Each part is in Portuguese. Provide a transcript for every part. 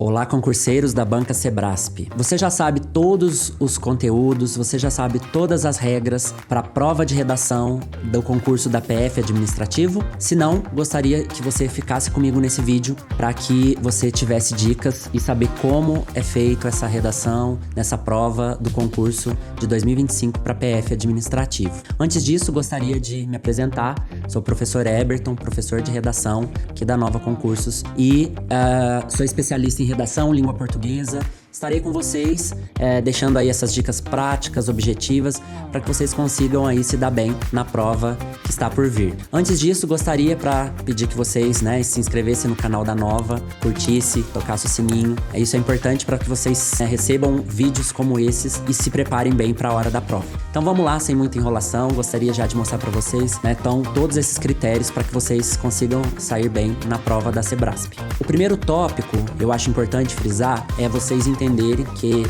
Olá, concurseiros da Banca Sebrasp. Você já sabe todos os conteúdos, você já sabe todas as regras para a prova de redação do concurso da PF Administrativo? Se não, gostaria que você ficasse comigo nesse vídeo para que você tivesse dicas e saber como é feito essa redação nessa prova do concurso de 2025 para PF Administrativo. Antes disso, gostaria de me apresentar. Sou o professor Eberton, professor de redação aqui da Nova Concursos e sou especialista em redação, língua portuguesa. Estarei com vocês, deixando aí essas dicas práticas, objetivas, para que vocês consigam aí se dar bem na prova que está por vir. Antes disso, gostaria para pedir que vocês, se inscrevessem no canal da Nova, curtisse, tocasse o sininho. Isso é importante para que vocês recebam vídeos como esses e se preparem bem para a hora da prova. Então vamos lá, sem muita enrolação, gostaria já de mostrar para vocês, então, todos esses critérios para que vocês consigam sair bem na prova da Sebrasp. O primeiro tópico, eu acho importante frisar, é vocês entenderem que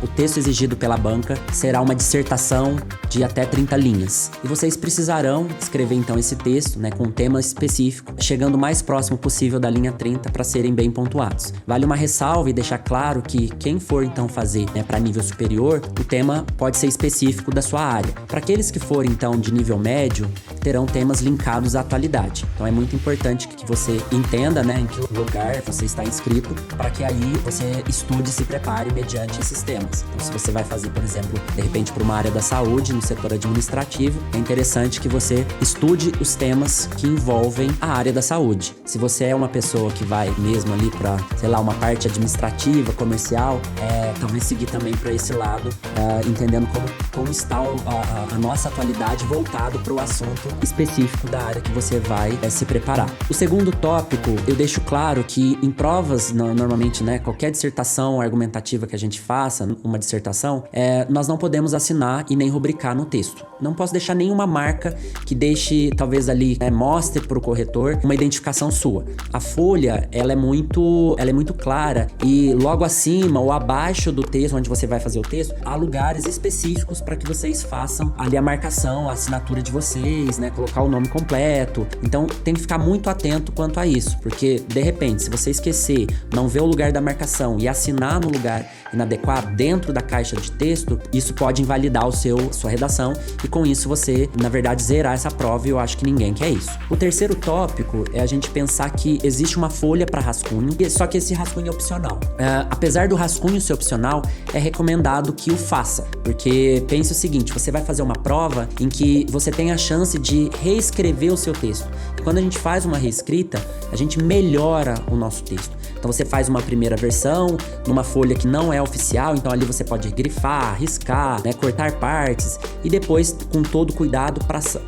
o texto exigido pela banca será uma dissertação de até 30 linhas. E vocês precisarão escrever então esse texto, com um tema específico, chegando o mais próximo possível da linha 30 para serem bem pontuados. Vale uma ressalva e deixar claro que quem for então fazer para nível superior, o tema pode ser específico da sua área. Para aqueles que forem então de nível médio, terão temas linkados à atualidade. Então é muito importante que você entenda, em que lugar você está inscrito, para que aí você estude e se prepare mediante esses temas. Então, se você vai fazer, por exemplo, de repente para uma área da saúde, no setor administrativo, é interessante que você estude os temas que envolvem a área da saúde. Se você é uma pessoa que vai mesmo ali para, uma parte administrativa, comercial, talvez seguir também para esse lado, entendendo como está a nossa atualidade voltado para o assunto específico da área que você vai se preparar. O segundo tópico, eu deixo claro que em provas, normalmente, qualquer dissertação argumentativa que a gente faça, uma dissertação, nós não podemos assinar e nem rubricar no texto. Não posso deixar nenhuma marca que deixe, talvez ali, mostre para o corretor uma identificação sua. A folha, ela é muito clara e logo acima ou abaixo do texto, onde você vai fazer o texto, há lugares específicos para que vocês façam ali a marcação, a assinatura de vocês, colocar o nome completo. Então, tem que ficar muito atento quanto a isso, porque, de repente, se você esquecer, não ver o lugar da marcação e assinar no lugar inadequado dentro da caixa de texto, isso pode invalidar sua redação e com isso você, na verdade, zerar essa prova e eu acho que ninguém quer isso. O terceiro tópico é a gente pensar que existe uma folha para rascunho, só que esse rascunho é opcional. Apesar do rascunho ser opcional, é recomendado que o faça, porque pense o seguinte, você vai fazer uma prova em que você tem a chance de reescrever o seu texto. E quando a gente faz uma reescrita, a gente melhora o nosso texto. Então você faz uma primeira versão numa folha que não é oficial, então ali você pode grifar, riscar, cortar partes e depois, com todo cuidado,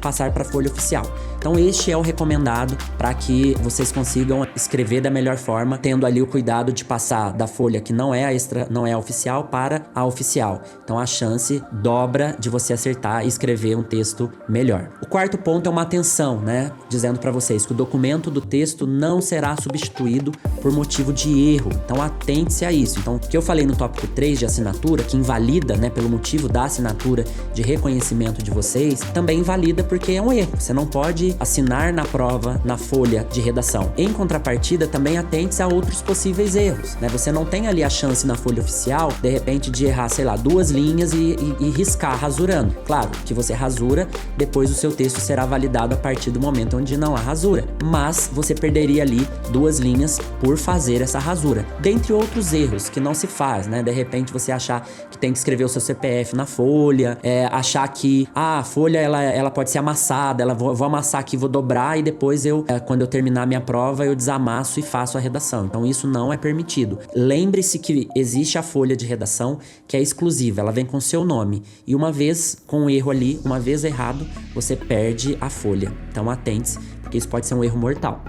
passar para a folha oficial. Então este é o recomendado para que vocês consigam escrever da melhor forma, tendo ali o cuidado de passar da folha que não é a oficial para a oficial. Então a chance dobra de você acertar e escrever um texto melhor. O quarto ponto é uma atenção, dizendo para vocês que o documento do texto não será substituído por motivo de erro. Então atente-se a isso. Então, o que eu falei no tópico 3 de assinatura, que invalida, pelo motivo da assinatura de reconhecimento de vocês, também invalida porque é um erro. Você não pode assinar na prova, na folha de redação. Em contrapartida, também atente-se a outros possíveis erros, Você não tem ali a chance na folha oficial, de repente, de errar, 2 linhas e riscar rasurando. Claro, que você rasura, depois o seu texto será validado a partir do momento onde não há rasura. Mas você perderia ali 2 linhas por fazer essa rasura. Dentre outros erros que não se faz, De repente você achar que tem que escrever o seu CPF na folha, achar que a folha ela pode ser amassada, vou amassar aqui, vou dobrar e depois quando eu terminar minha prova, eu desamasso e faço a redação. Então isso não é permitido. Lembre-se que existe a folha de redação que é exclusiva, ela vem com seu nome. E uma vez com o erro ali, uma vez errado, você perde a folha. Então atente-se, porque isso pode ser um erro mortal.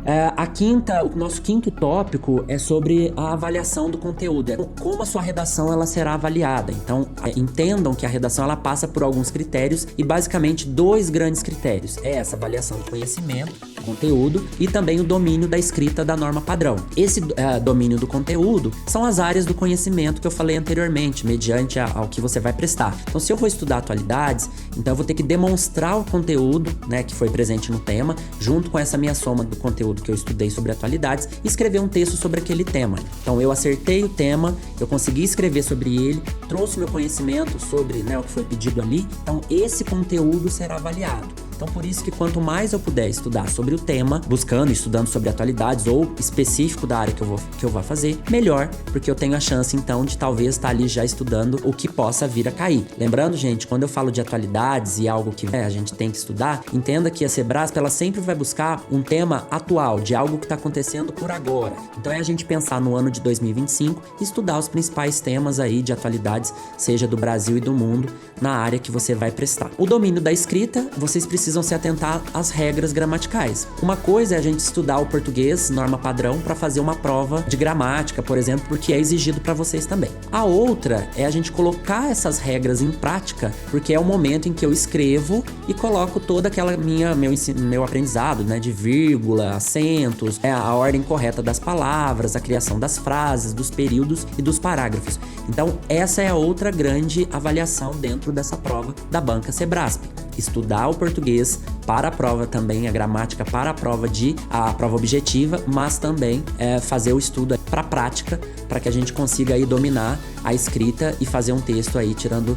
O nosso quinto tópico é sobre a avaliação do conteúdo. Como a sua redação ela será avaliada. Então, entendam que a redação ela passa por alguns critérios e basicamente 2 grandes critérios. É essa avaliação de conhecimento, conteúdo e também o domínio da escrita da norma padrão. Esse domínio do conteúdo são as áreas do conhecimento que eu falei anteriormente, mediante ao que você vai prestar. Então, se eu vou estudar atualidades, então eu vou ter que demonstrar o conteúdo, né, que foi presente no tema, junto com essa minha soma do conteúdo que eu estudei sobre atualidades, e escrever um texto sobre aquele tema. Então, eu acertei o tema, eu consegui escrever sobre ele, trouxe meu conhecimento sobre, né, o que foi pedido ali. Então, esse conteúdo será avaliado. Então, por isso que quanto mais eu puder estudar sobre o tema, buscando e estudando sobre atualidades ou específico da área que eu vou fazer, melhor, porque eu tenho a chance, então, de talvez estar ali já estudando o que possa vir a cair. Lembrando, gente, quando eu falo de atualidades e algo que a gente tem que estudar, entenda que a Sebrasp, ela sempre vai buscar um tema atual, de algo que está acontecendo por agora. Então, é a gente pensar no ano de 2025 e estudar os principais temas aí de atualidades, seja do Brasil e do mundo, na área que você vai prestar. O domínio da escrita, vocês precisam se atentar às regras gramaticais. Uma coisa é a gente estudar o português, norma padrão, para fazer uma prova de gramática, por exemplo, porque é exigido para vocês também. A outra é a gente colocar essas regras em prática, porque é o momento em que eu escrevo e coloco toda aquela meu aprendizado, né, de vírgula, acentos, a ordem correta das palavras, a criação das frases, dos períodos e dos parágrafos. Então, essa é a outra grande avaliação dentro dessa prova da banca Sebrasp. Estudar o português para a prova também, a gramática para a prova objetiva, mas também fazer o estudo para a prática, para que a gente consiga aí dominar a escrita e fazer um texto aí tirando,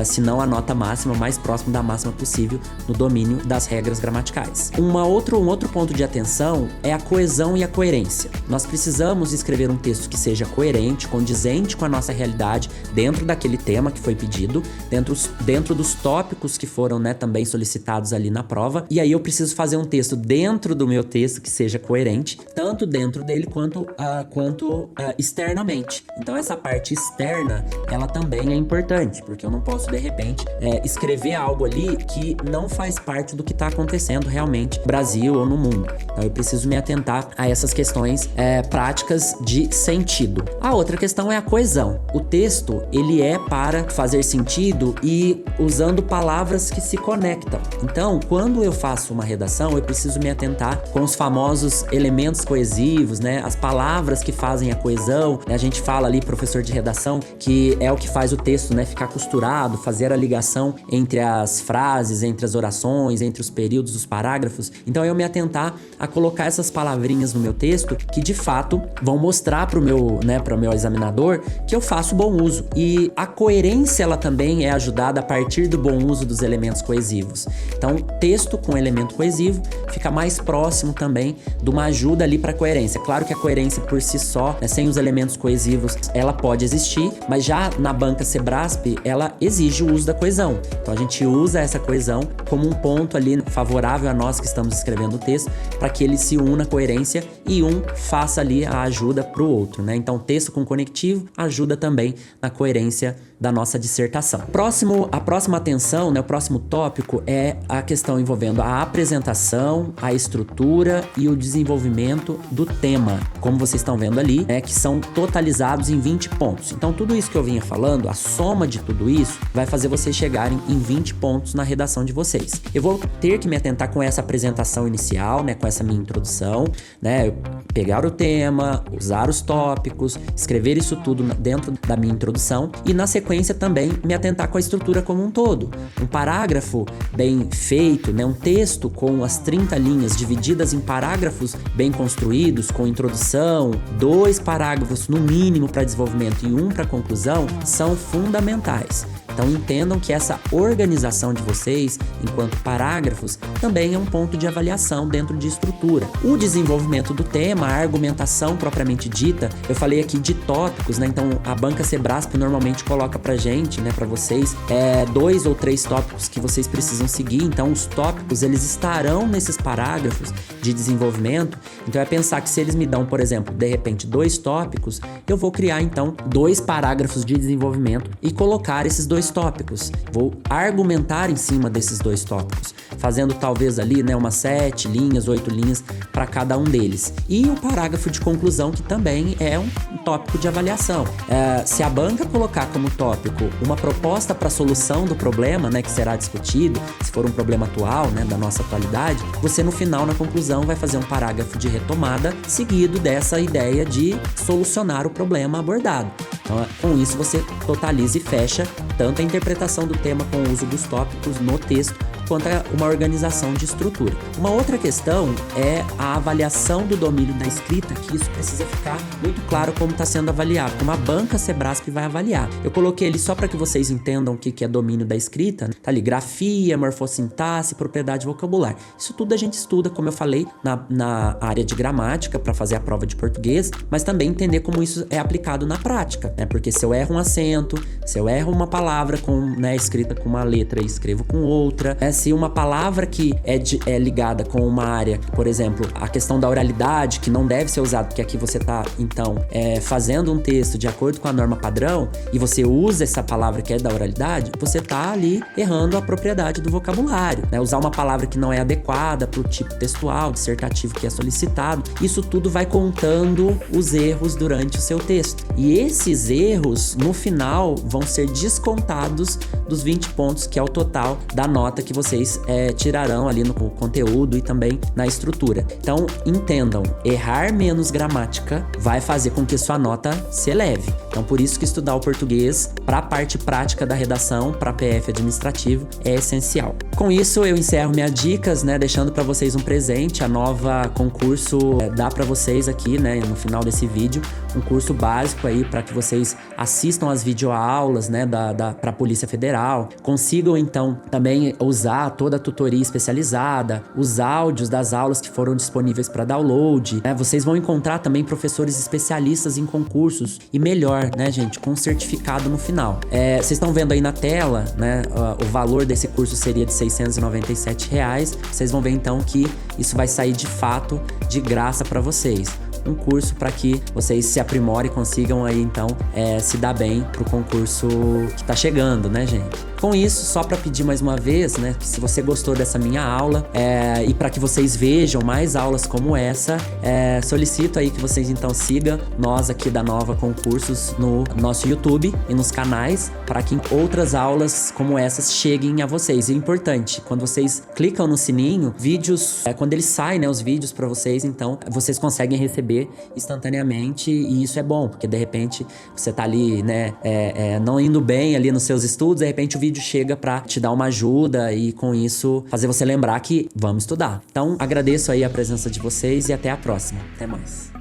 se não a nota máxima, mais próximo da máxima possível no domínio das regras gramaticais. Um outro ponto de atenção é a coesão e a coerência. Nós precisamos escrever um texto que seja coerente, condizente com a nossa realidade dentro daquele tema que foi pedido, dentro dos tópicos que foram, né, também solicitados ali na prova. E aí eu preciso fazer um texto dentro do meu texto que seja coerente, tanto dentro dele quanto externamente. Então essa parte externa, ela também é importante, porque eu não posso, de repente, escrever algo ali que não faz parte do que está acontecendo realmente no Brasil ou no mundo. Então eu preciso me atentar a essas questões práticas de sentido. A outra questão é a coesão. O texto, ele é para fazer sentido e usando palavras que se conectam. Então, quando eu faço uma redação, eu preciso me atentar com os famosos elementos coesivos, né? As palavras que fazem a coesão. A gente fala ali, professor de redação, que é o que faz o texto, né, ficar costurado, fazer a ligação entre as frases, entre as orações, entre os períodos dos parágrafos. Então, eu me atentar a colocar essas palavrinhas no meu texto que, de fato, vão mostrar para o meu examinador que eu faço bom uso. E a coerência, ela também é ajudada a partir do bom uso dos elementos coesivos. Então, texto com elemento coesivo fica mais próximo também de uma ajuda ali para coerência. Claro que a coerência por si só, né, sem os elementos coesivos, ela pode existir, mas já na banca Sebrasp, ela exige o uso da coesão. Então, a gente usa essa coesão como um ponto ali favorável a nós que estamos escrevendo o texto, para que ele se una à coerência e um faça ali a ajuda para o outro, né? Então, texto com conectivo ajuda também na coerência da nossa dissertação. A próxima atenção, né, o próximo tópico é a questão envolvendo a apresentação, a estrutura e o desenvolvimento do tema, como vocês estão vendo ali, né, que são totalizados em 20 pontos. Então, tudo isso que eu vinha falando, a soma de tudo isso, vai fazer vocês chegarem em 20 pontos na redação de vocês. Eu vou ter que me atentar com essa apresentação inicial, né, com essa minha introdução, né, pegar o tema, usar os tópicos, escrever isso tudo dentro da minha introdução e, na sequência, também me atentar com a estrutura como um todo. Um parágrafo bem feito, né, um texto com as 30 linhas divididas em parágrafos bem construídos, com introdução, 2 parágrafos no mínimo para desenvolvimento e 1 para conclusão, são fundamentais. Então entendam que essa organização de vocês, enquanto parágrafos, também é um ponto de avaliação dentro de estrutura. O desenvolvimento do tema, a argumentação propriamente dita, eu falei aqui de tópicos, né? Então a banca Sebrasp normalmente coloca pra gente, né, pra vocês, 2 ou 3 tópicos que vocês precisam seguir. Então os tópicos, eles estarão nesses parágrafos de desenvolvimento. Então é pensar que se eles me dão, por exemplo, de repente 2 tópicos, eu vou criar então 2 parágrafos de desenvolvimento e colocar esses 2 tópicos. Vou argumentar em cima desses 2 tópicos, fazendo talvez ali, né, umas 7 linhas, 8 linhas para cada um deles. E o parágrafo de conclusão, que também é um tópico de avaliação. Se a banca colocar como tópico uma proposta para a solução do problema, né, que será discutido, se for um problema atual, né, da nossa atualidade, você no final, na conclusão, vai fazer um parágrafo de retomada seguido dessa ideia de solucionar o problema abordado. Então, com isso, você totaliza e fecha tanto a interpretação do tema com o uso dos tópicos no texto, quanto a uma organização de estrutura. Uma outra questão é a avaliação do domínio da escrita, que isso precisa ficar muito claro como está sendo avaliado, como a banca Sebrasp vai avaliar. Eu coloquei ele só para que vocês entendam o que é domínio da escrita, né? Tá ali, grafia, morfossintaxe, propriedade vocabular. Isso tudo a gente estuda, como eu falei, na área de gramática para fazer a prova de português, mas também entender como isso é aplicado na prática, né? Porque se eu erro um acento, se eu erro uma palavra né, escrita com uma letra e escrevo com outra, se uma palavra que é ligada com uma área, por exemplo, a questão da oralidade, que não deve ser usada, porque aqui você está, então, fazendo um texto de acordo com a norma padrão, e você usa essa palavra que é da oralidade, você está ali errando a propriedade do vocabulário, né? Usar uma palavra que não é adequada para o tipo textual, dissertativo que é solicitado, isso tudo vai contando os erros durante o seu texto. E esses erros, no final, vão ser descontados dos 20 pontos, que é o total da nota que vocês tirarão ali no conteúdo e também na estrutura. Então, entendam, errar menos gramática vai fazer com que sua nota se eleve. Então, por isso que estudar o português para a parte prática da redação, para PF administrativo, é essencial. Com isso, eu encerro minhas dicas, né, deixando para vocês um presente. A nova concurso dá para vocês aqui, né, no final desse vídeo, um curso básico aí para que vocês assistam as videoaulas, né, para a Polícia Federal, consigam então também usar toda a tutoria especializada, os áudios das aulas que foram disponíveis para download, né? Vocês vão encontrar também professores especialistas em concursos e melhor, né, gente, com certificado no final. Vocês estão vendo aí na tela, né, o valor desse curso seria de R$ 697. Vocês vão ver então que isso vai sair de fato de graça para vocês. Um curso para que vocês se aprimorem e consigam aí então se dar bem pro concurso que tá chegando, né, gente? Com isso, só para pedir mais uma vez, né, que se você gostou dessa minha aula e para que vocês vejam mais aulas como essa, solicito aí que vocês então sigam nós aqui da Nova Concursos no nosso YouTube e nos canais, para que outras aulas como essas cheguem a vocês. E é importante, quando vocês clicam no sininho, vídeos, quando eles saem, né, os vídeos para vocês, então vocês conseguem receber instantaneamente, e isso é bom, porque de repente você tá ali, né, não indo bem ali nos seus estudos, de repente o vídeo chega pra te dar uma ajuda e com isso fazer você lembrar que vamos estudar. Então agradeço aí a presença de vocês e até a próxima. Até mais.